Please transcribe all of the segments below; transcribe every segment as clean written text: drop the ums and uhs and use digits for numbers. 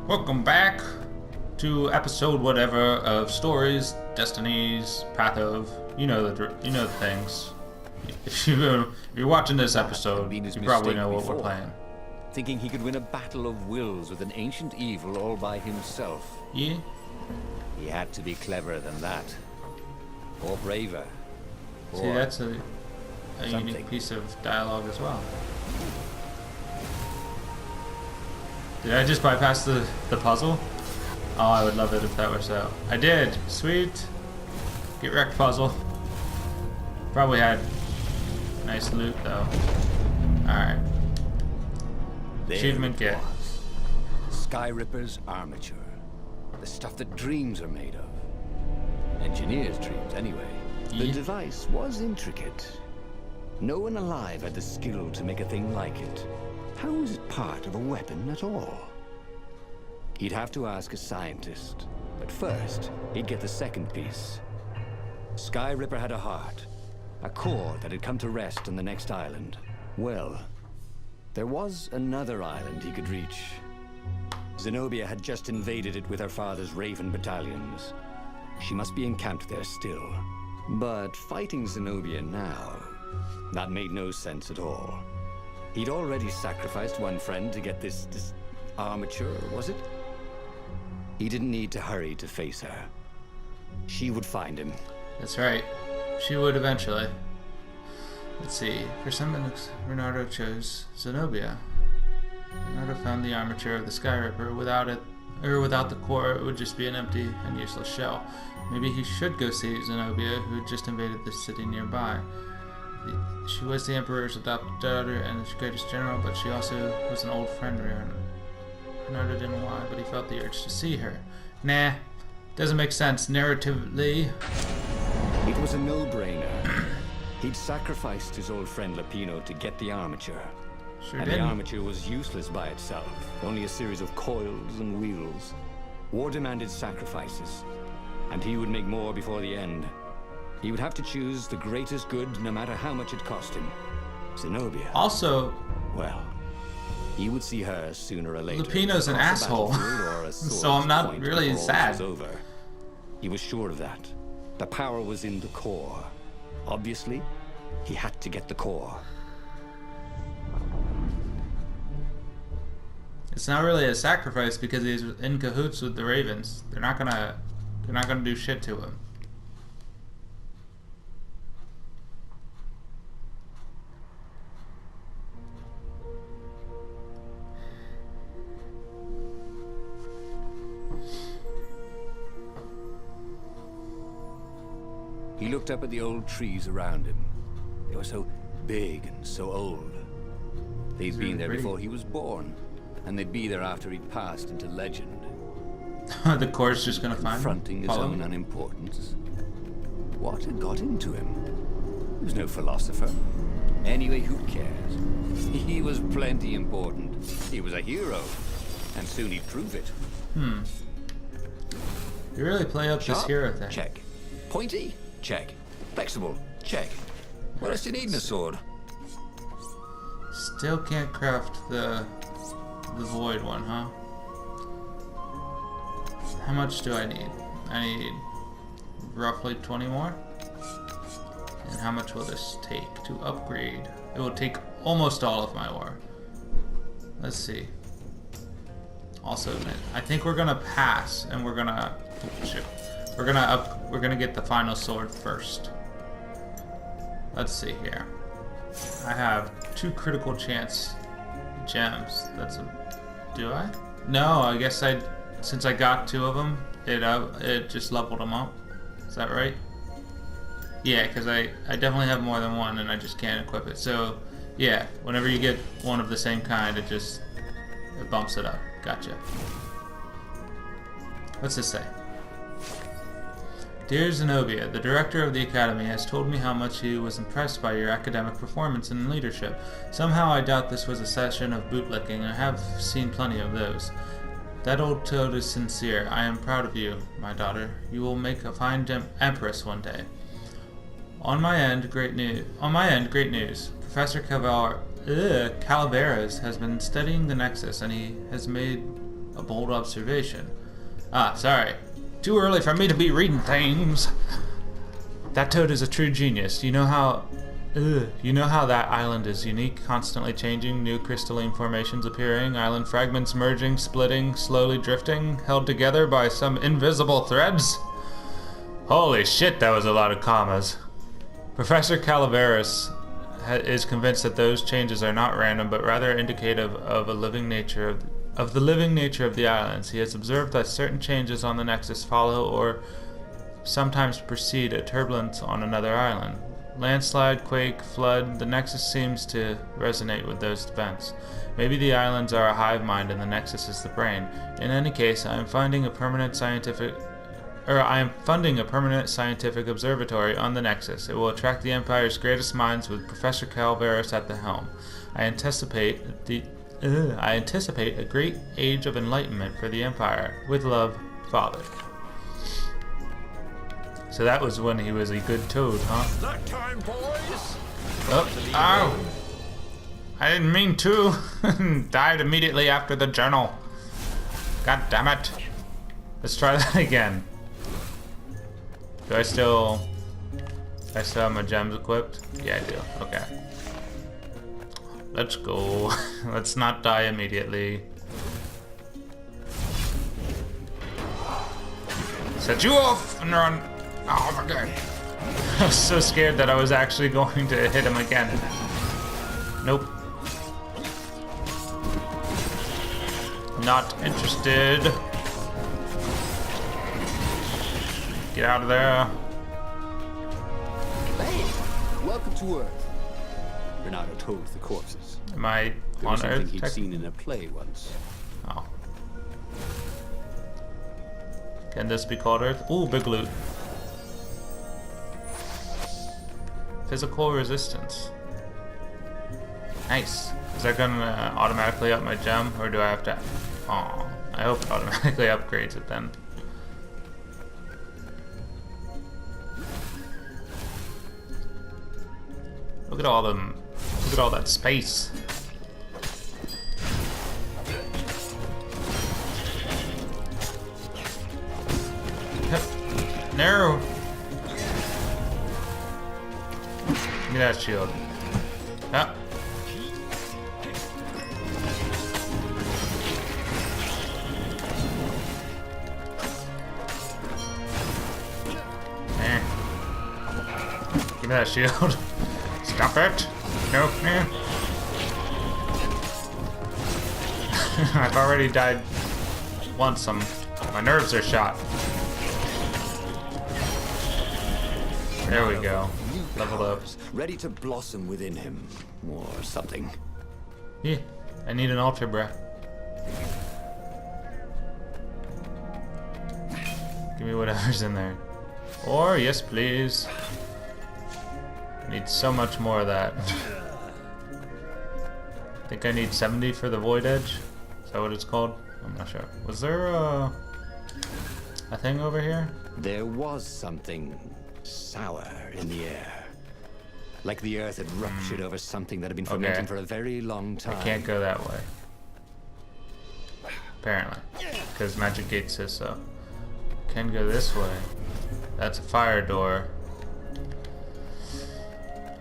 Welcome back to episode whatever of Stories, Destinies, Path of, you know the things. If you're watching this episode, you probably know what we're playing. Thinking he could win a battle of wills with an ancient evil all by himself. Yeah? He had to be cleverer than that. Or braver. See, that's a unique piece of dialogue as well. Did I just bypass the puzzle? Oh, I would love it if that were so. I did! Sweet! Get wrecked puzzle. Probably had nice loot though. Alright. Achievement get. Sky Ripper's armature. The stuff that dreams are made of. Engineers' dreams, anyway. Yeah. The device was intricate. No one alive had the skill to make a thing like it. How was it part of a weapon at all? He'd have to ask a scientist. But first, he'd get the second piece. Sky Ripper had a heart. A core that had come to rest on the next island. Well, there was another island he could reach. Zenobia had just invaded it with her father's Raven battalions. She must be encamped there still. But fighting Zenobia now, that made no sense at all. He'd already sacrificed one friend to get this armature, was it? He didn't need to hurry to face her. She would find him. That's right. She would eventually. Let's see. For some minutes, Bernardo chose Zenobia. Bernardo found the armature of the Sky Ripper. Without it, or without the core, it would just be an empty and useless shell. Maybe he should go see Zenobia, who had just invaded the city nearby. She was the Emperor's adopted daughter and his greatest general, but she also was an old friend of Bernardo didn't know why, but he felt the urge to see her. Nah, doesn't make sense narratively. It was a no-brainer. He'd sacrificed his old friend Lapino to get the armature. Sure And did. the armature was useless by itself, only a series of coils and wheels. War demanded sacrifices, and he would make more before the end. He would have to choose the greatest good, no matter how much it cost him. Zenobia. Also, Well, he would see her sooner or later. Lupino's an Across the asshole. battlefield or a So I'm not point really before all sad. was over. He was sure of that. The power was in the core. Obviously, he had to get the core. it's not really a sacrifice because he's in cahoots with the Ravens. They're not gonna do shit to him. He looked up at the old trees around him. They were so big and so old. They'd been there before he was born, and they'd be there after he'd passed into legend. The core's just gonna find him. Confronting his Follow own me. unimportance. What had got into him? He was no philosopher. Anyway, who cares? He was plenty important. He was a hero, and soon he'd prove it. You really play up this Sharp? hero thing. Check. Pointy? Check. Flexible? Check. What else do you need in a sword? Still can't craft the void one, huh? How much do I need? I need roughly 20 more. And how much will this take to upgrade? It will take almost all of my ore. Let's see. Also, I think we're gonna pass, and we're gonna shoot. We're gonna get the final sword first. Let's see here. I have 2 critical chance gems. Do I? No, I guess since I got 2 of them, it just leveled them up. Is that right? Yeah, because I definitely have more than one, and I just can't equip it. So, yeah, whenever you get one of the same kind, it bumps it up. Gotcha. What's this say? Dear Zenobia, the director of the Academy has told me how much he was impressed by your academic performance and leadership. Somehow I doubt this was a session of bootlicking. I have seen plenty of those. That old toad is sincere. I am proud of you, my daughter. You will make a fine empress one day. On my end, great news. Professor Calaveras has been studying the Nexus, and he has made A bold observation. Ah, sorry. Too early for me to be reading things. That toad is a true genius. You know how that island is unique, constantly changing, new crystalline formations appearing, island fragments merging, splitting, slowly drifting, held together by some invisible threads? Holy shit, that was a lot of commas. Professor Calaveras is convinced that those changes are not random, but rather indicative of the living nature of the islands. He has observed that certain changes on the Nexus follow or sometimes precede a turbulence on another island. Landslide, quake, flood, the Nexus seems to resonate with those events. Maybe the islands are a hive mind and the Nexus is the brain. In any case, I am funding a permanent scientific observatory on the Nexus. It will attract the Empire's greatest minds with Professor Calaveras at the helm. I anticipate a great age of enlightenment for the Empire. With love, Father. So that was when he was a good toad, huh? That time, boys. Oh, ow! I didn't mean to. Died immediately after the journal. God damn it. Let's try that again. Do I still have my gems equipped? Yeah, I do. Okay. Let's go. Let's not die immediately. Set you off and run. Oh my god. I was so scared that I was actually going to hit him again. Nope. Not interested. Get out of there. Hey, welcome to Earth. Renato told the corpses. Am I There on was something Earth? he'd seen in a play once. Oh. Can this be called Earth? Ooh, big loot. Physical resistance. Nice. Is that gonna automatically up my gem, or do I have to? Oh, I hope it automatically upgrades it then. Look at all them. Look at all that space. No. Give me that shield. Ah. Eh. Give me that shield. Stop it. No. Eh. I've already died once. My nerves are shot. There we go. Leveled up. Ready to blossom within him, or something. Yeah, I need an ultra breath. Give me whatever's in there. Or, yes please. I need so much more of that. I think I need 70 for the Void Edge. Is that what it's called? I'm not sure. Was there a thing over here? There was something sour in the air. Like the earth had ruptured over something that had been fermenting for a very long time. I can't go that way. Apparently. Because Magic Gate says so. Can go this way. That's a fire door.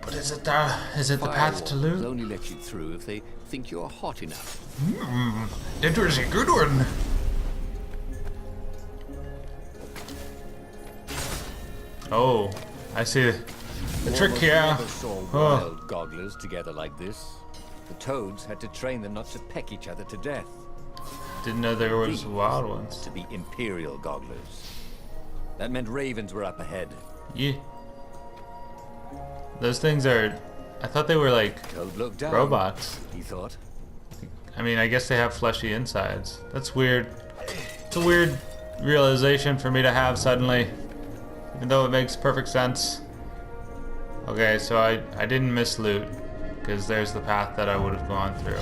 But is it the path to loot? Firewalls only let you through if they think you're hot enough. That was a good one. Oh, I see the trick here. Never saw wild gogglers together like this. The toads had to train them not to peck each other to death. Didn't know there was These wild ones. to be imperial gogglers. That meant ravens were up ahead. Yeah. Those things are... I thought they were like Toad looked down, robots. he thought. I mean, I guess they have fleshy insides. That's weird. It's a weird realization for me to have suddenly. Even though it makes perfect sense. Okay, so I didn't miss loot. Because there's the path that I would have gone through.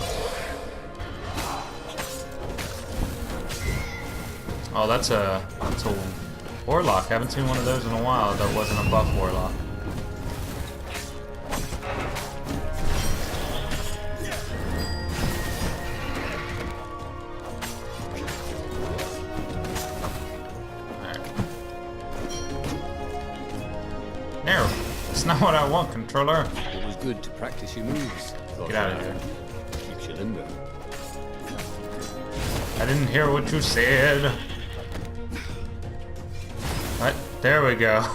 Oh, that's a warlock. Haven't seen one of those in a while that wasn't a buff warlock. That's not what I want, controller. It was good to practice your moves. Get out of here. Keeps you limber. I didn't hear what you said. What? There we go.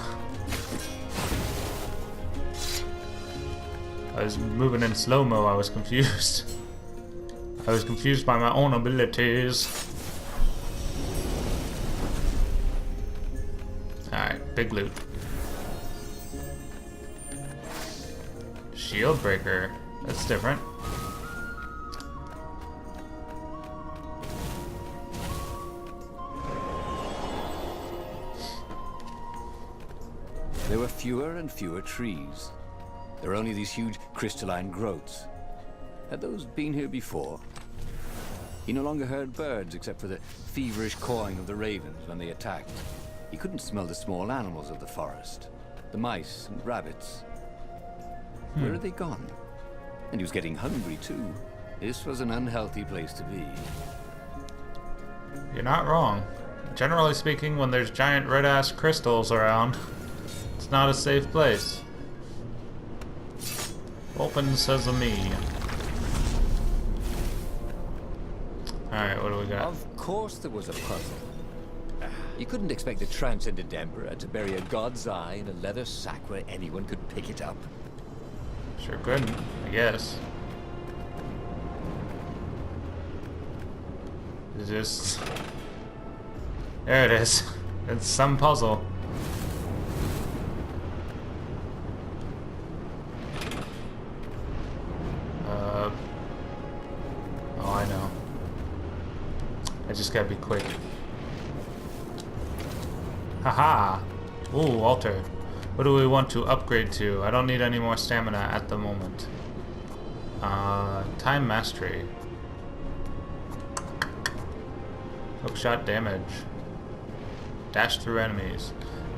I was moving in slow-mo, I was confused. I was confused by my own abilities. Alright, big loot. Shield breaker. That's different. There were fewer and fewer trees. There were only these huge crystalline growths. Had those been here before? He no longer heard birds except for the feverish cawing of the ravens when they attacked. He couldn't smell the small animals of the forest. The mice and rabbits. Where had they gone? And he was getting hungry too. This was an unhealthy place to be. You're not wrong. Generally speaking, when there's giant red-ass crystals around, it's not a safe place. Open sesame. Alright, what do we got? Of course there was a puzzle. You couldn't expect the transcendent emperor to bury a god's eye in a leather sack where anyone could pick it up. Sure couldn't, I guess. It's just... There it is. It's some puzzle. Oh, I know. I just gotta be quick. Haha! Ooh, altar. What do we want to upgrade to? I don't need any more stamina at the moment. Time mastery. Hookshot damage. Dash through enemies.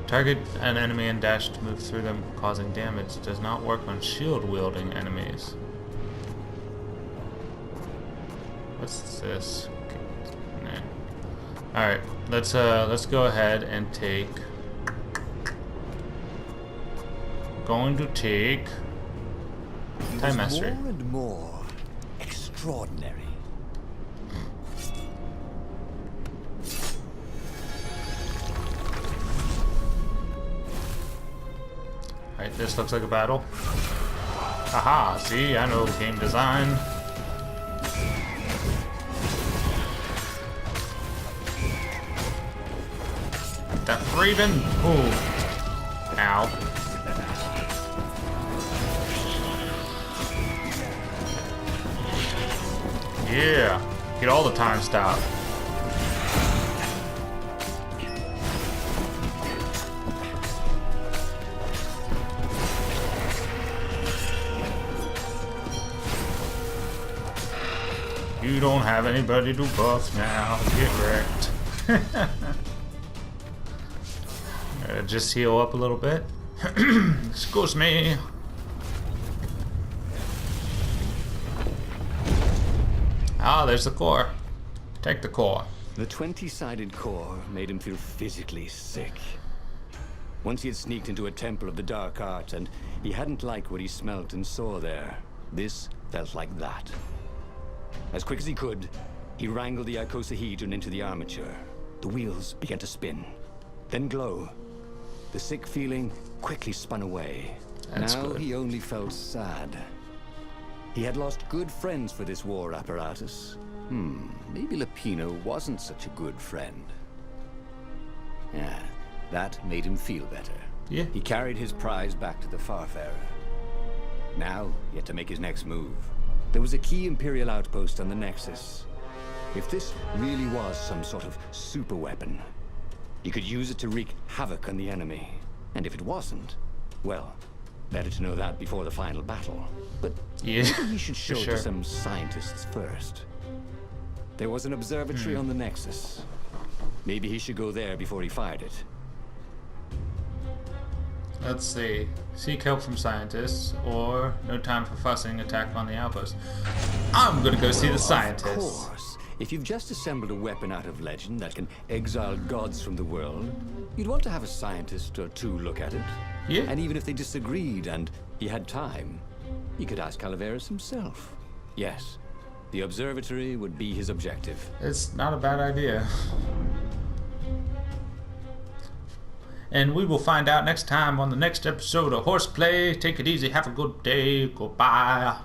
Target an enemy and dash to move through them, causing damage. Does not work on shield-wielding enemies. What's this? Okay. Nah. Alright, let's go ahead and take... Going to take... Time mastery. More and more extraordinary. Alright, this looks like a battle. Haha, see, I know game design. That Raven! Ooh. Ow. Yeah. Get all the time stop. You don't have anybody to buff now. Get wrecked. Just heal up a little bit. Excuse me. Ah, there's the core. Take the core. The 20-sided core made him feel physically sick. Once he had sneaked into a temple of the dark arts and he hadn't liked what he smelt and saw there. This felt like that. As quick as he could, he wrangled the icosahedron into the armature. The wheels began to spin, then glow. The sick feeling quickly spun away. That's now good. he only felt sad. He had lost good friends for this war apparatus. Maybe Lapino wasn't such a good friend. Yeah, that made him feel better. Yeah. He carried his prize back to the Farfarer. Now, he had to make his next move. There was a key Imperial outpost on the Nexus. If this really was some sort of super weapon, he could use it to wreak havoc on the enemy. And if it wasn't, well, better to know that before the final battle. But Yeah, maybe he should show for it sure. to some scientists first. There was an observatory on the Nexus. Maybe he should go there before he fired it. Let's see. Seek help from scientists, or no time for fussing, attack on the outpost. I'm gonna go see the Of scientists. course. if you've just assembled a weapon out of legend that can exile gods from the world, you'd want to have a scientist or two look at it. Yeah. And even if they disagreed and he had time, he could ask Calaveras himself. Yes, the observatory would be his objective. It's not a bad idea. And we will find out next time on the next episode of Horseplay. Take it easy. Have a good day. Goodbye.